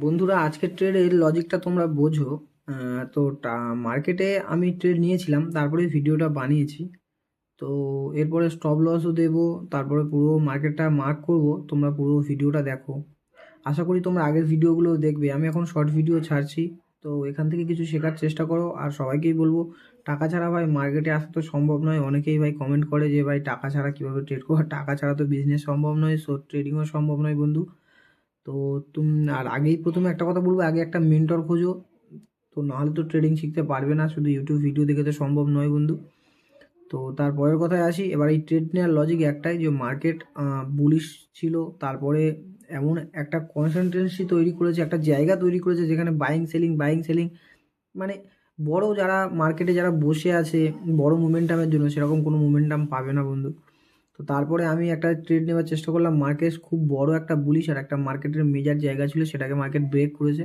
বন্ধুরা, আজকের ট্রেডের লজিকটা তোমরা বোঝো। তো মার্কেটে আমি ট্রেড নিয়েছিলাম, তারপরে ভিডিওটা বানিয়েছি। তো এরপরে স্টপ লসও দেবো, তারপরে পুরো মার্কেটটা মার্ক করব। তোমরা পুরো ভিডিওটা দেখো। আশা করি তোমরা আগের ভিডিওগুলো দেখবে। আমি এখন শর্ট ভিডিও ছাড়ছি, তো এখান থেকে কিছু শেখার চেষ্টা করো। আর সবাইকেই বলবো, টাকা ছাড়া ভাই মার্কেটে আসা তো সম্ভব নয়। অনেকেই ভাই কমেন্ট করে যে ভাই টাকা ছাড়া কীভাবে ট্রেড করবো, টাকা ছাড়া তো বিজনেস সম্ভব নয়, সো ট্রেডিংও সম্ভব নয় বন্ধু। তো আর আগেই প্রথমে একটা কথা বলবো, আগে একটা মেন্টর খোঁজো। তো নাহলে তো ট্রেডিং শিখতে পারবে না, শুধু ইউটিউব ভিডিও দেখে তো সম্ভব নয় বন্ধু। তো তারপরের কথায় আসি। এবার এই ট্রেড নেওয়ার লজিক একটাই, যে মার্কেট বুলিশ ছিল, তারপরে এমন একটা কনসেন্ট্রেন্সি তৈরি করেছে, একটা জায়গা তৈরি করেছে যেখানে বাইং সেলিং মানে বড় যারা মার্কেটে যারা বসে আছে বড় মোমেন্টামের জন্য, সেরকম কোনো মোমেন্টাম পাবে না বন্ধু। তো তারপরে আমি একটা ট্রেড নেওয়ার চেষ্টা করলাম। মার্কেট খুব বড় একটা বুলিশ আর একটা মার্কেটের মেজার জায়গা ছিল, সেটাকে মার্কেট ব্রেক করেছে।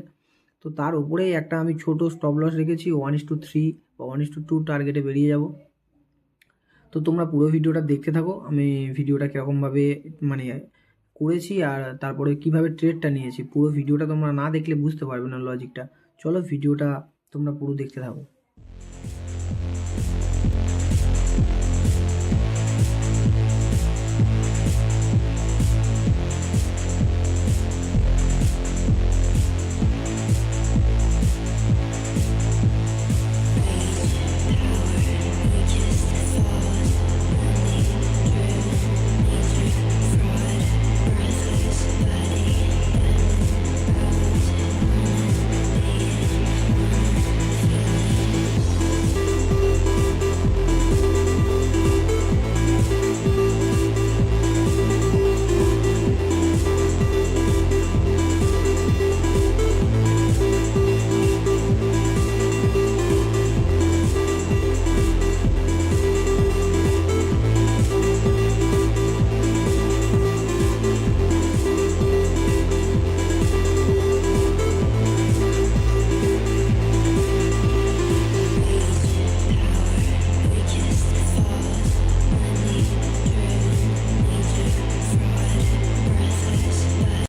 তো তার উপরেই একটা আমি ছোট স্টপ লস রেখেছি 1:3 বা 1:2 টার্গেটে বেরিয়ে যাব। তো তোমরা পুরো ভিডিওটা দেখতে থাকো, আমি ভিডিওটা কীরকমভাবে মানে করেছি আর তারপরে কিভাবে ট্রেডটা নিয়েছি। পুরো ভিডিওটা তোমরা না দেখলে বুঝতে পারবে না লজিকটা। চলো ভিডিওটা তোমরা পুরো দেখতে থাকো।